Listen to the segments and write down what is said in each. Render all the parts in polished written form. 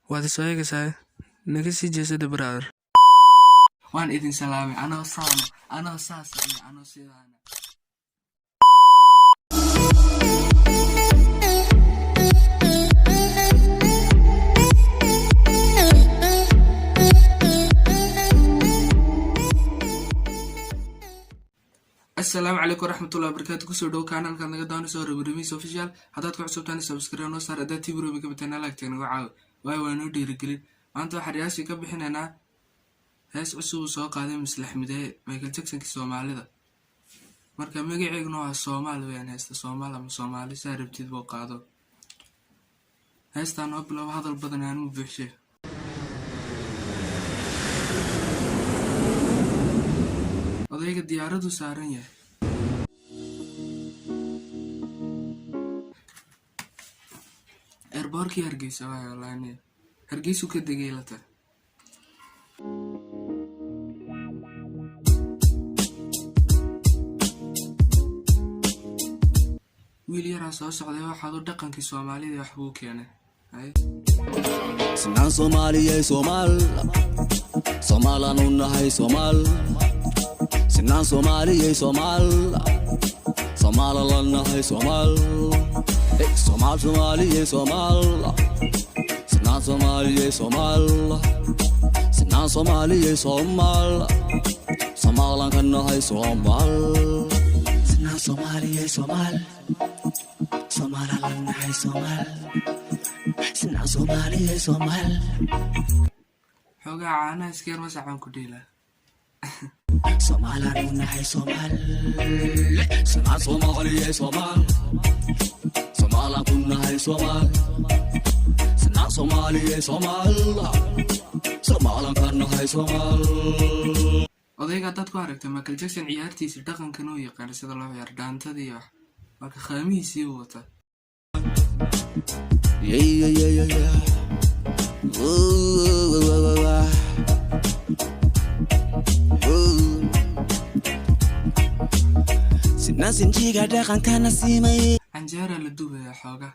waad soo eegaysaa naga sii jeesada brother. Waan idin salaamay anoo saas iyo anoo sidaan. السلام عليكم ورحمة الله وبركاته. كسر دو كانال كان نقدر نسوي ريميس اوفيشال. حضرتك عصب تاني سبسكرايب ونصار أداتي برومي كبتنا لايك تاني وعاو واي دي رجلين. أنتوا حرياسي كبحين أنا هاس عصب سواق هذا مسلح مداي مايكل جاكسون كالصومالي ذا. مركا ميجي عيقنوها الصومال ويان هاست الصومال أم الصومالي سارب تدبوق هذا. هاست أنا أبلو هذا البدن يعني مو بحشي. odayga diyaaradu saaran yahay airportkii Hargeysa wallahi Hargeysa ka degay lata wiil yar soo socday waxa uu dhaqankii Soomaalida wax buu keenay Sinaan Soomaaliya Soomaalanu nahay Sinaan Soomaaliya Somaliland nahay Soomaaliya Sinaan Soomaaliya Sinaan Soomaaliya Somaliland kan nahay Sinaan Soomaaliya Somaliland nahay Sinaan Soomaaliya xogaa caana iskeer ma saxan ku dhila Somaliland nahay Sinaan Soomaaliya Somaliland kun nahay Sinaan Soomaaliya Somaliland kan nahay odayga dad ku aragtay Michael Jackson ciyaartiisa dhaqankan uu yaqaan sida loo ciyaar dhaantada iyo marka khamiisii wata Sinaan sinjiga dhaqankana siimay anjara la duubaya xooga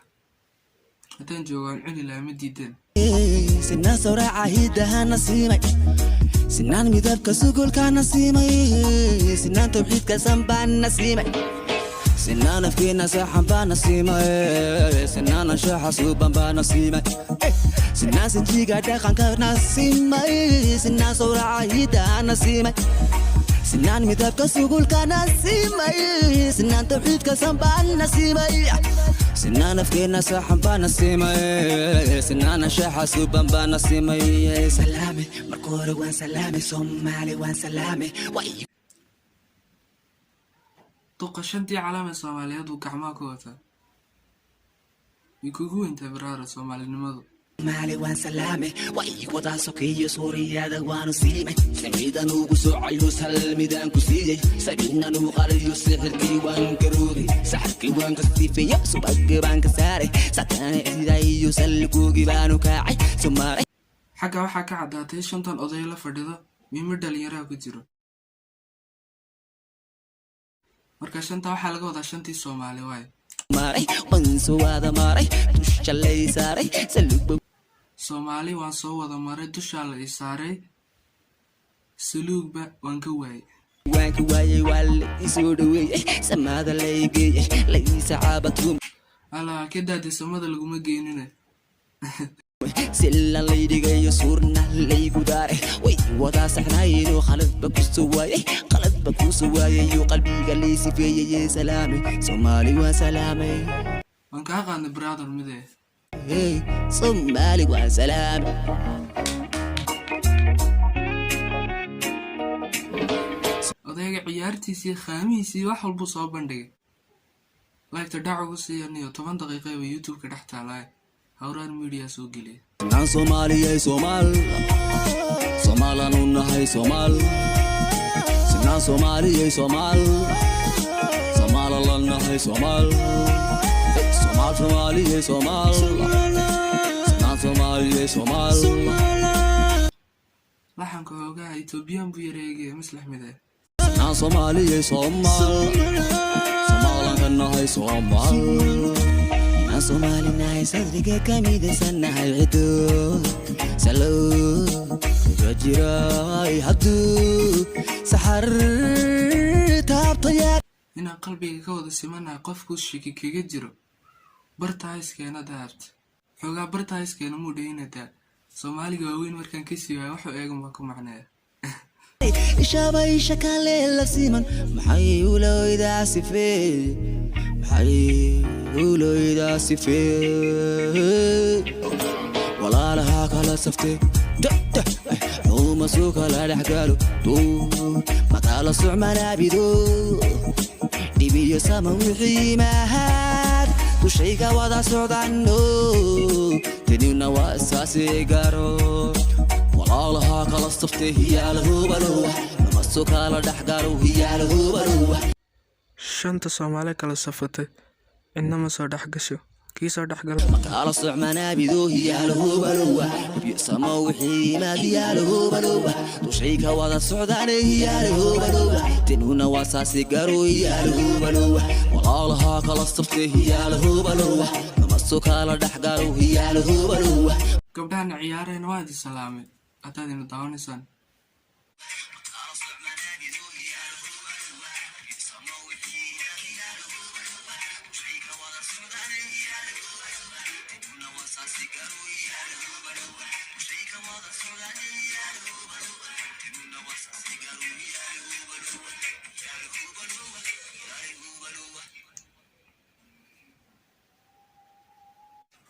hadan joogan cuni la ma diidan Sinaan sawraca hidahana siimay Sinaan midabka sugulkana siimay Sinaan tawxiidka sanbana siimay Sinaan afkeena saxan bana siimay Sinaan shaxa suuban bana siimay Sinaan sinjiga dhaqankana siimay Sinaan sawraca hidahana siimay Sinaan midabka sugulkana siimay Sinaan tawxiidka sanbana siimay Sinaan afkeena saxan bana siimay Sinaan shaxa suuban bana siimay salaame marka hore waan salaame Soomaali waan salaame duqashantii calaamad Soomaaliyeed uu gacmaha ku wata kugu inta baraara Soomaalinimadu Mali waan salaame way wada sokiyo Suuriyada waanu siimay samiidan ugu soocayo salmidan ku siiyay sabiinan uu qaliyo sixirkii waan garoogay saxirkii waan ka siifay subagga baan ka saaray satana idayo salkuugi baanu kaacay Soomaali xaga waxa ka cadaatay shantan oday la fadhido mimo dhalinyaro ku jiro marka shanta waxa laga wadaa shantii Soomaali way maray wanso wada maray tushalay saaray salub Soomaali waan soo wada maray dusha la isaaray suluugba waan ka waayay wal isoo dhaweeyay samada leeyay laysa caabatu ala kida samada laguma geenina silla leeyay suurna leeygu daare way wada saxnayno qalbba ku soo waayay qalbiga leesifeeyay salaami Soomaali waa salaamay waan ka qaadnay brother midee Soomaali waa salaam odayga ciyaartiisii khamiisii wax walba soo bandhigay like dhacu siiyay 10 daqiiqo ee YouTube ka dhax taalay hawraan media soo geliyay Sinaan Soomaaliya Somaliland nahay Sinaan Soomaaliya Somaliland nahay Soomaaliya Sinaan Soomaaliya laxanka hoogaha Ethiopian buu yareeyay maslax midee Sinaan Soomaaliya Somaliland kan nahay haddaan soomaalinahay sadriga ka midaysannahay cido salow kula jiray hadduu saxar taabtaya inaan qalbiga ka wada simanahay qofkuu shiki kaga jiro bartaa iskeena daabta xoogaa bartaa iskeena muu dhaynadaa soomaaliga waaweyn markaan ka sii waayo waxuu eegan baa ku macneeya ishaba isha kale la siman maxay ulooydaa sifee maxay ulooydaa sifee walaalaha kala saftee xuuma suu kala dhexgalo mataala sucmanaabido dhibiyo sama wixii mahad dushayga wada socdano tanina waa isaasi garo walaalaha kala saftee hiyaalahubalowa namaso kala dhexgalo hiyaalahubalowa shanta Soomaali kala safatay inama soo dhex gasho kii soo dhex galo mataala sucmanaabido hiyaalahubalowa dhibiyo sama wixii mahad hiyaalahubalowa dushayga wada socdano hiyaalahubalowa tanina waa isaasi garo hiyaalahubalowa walaalaha kala saftee hiyaalahubalowa namaso kala dhexgalo hiyaalahubalowa gabdhahana ciyaareen waa idin salaamay haddaad ina daawanaysaan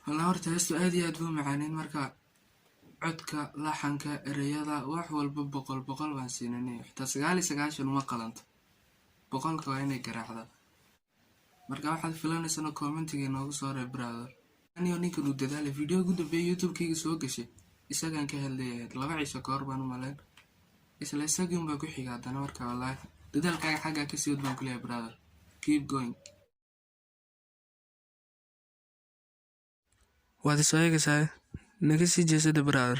والله horta heestu aad iyo aad buu macaaneyn marka codka laxanka ereyada wax walba boqol baan siinanay xitaa 99 uma qalanto boqolka waa inay garaacda marka waxaad filanaysaa commentiga inoogu soo reeb brother aniga ninkan uu dadaalay video ugu dambeeyay YouTube-kayga soo gashay isagaan ka hadlayay 2 cisho ka hor baan u malayn isla isagiin baa ku xiga hadana marka wallahi dadaalkaaga xagga ka sii wad baan ku leeyahay brother keep going waad isoo eegaysaa naga sii jeesada brother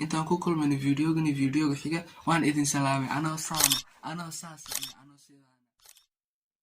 intaan ku kulmayno videoga xiga waan idin salaamay anoo saas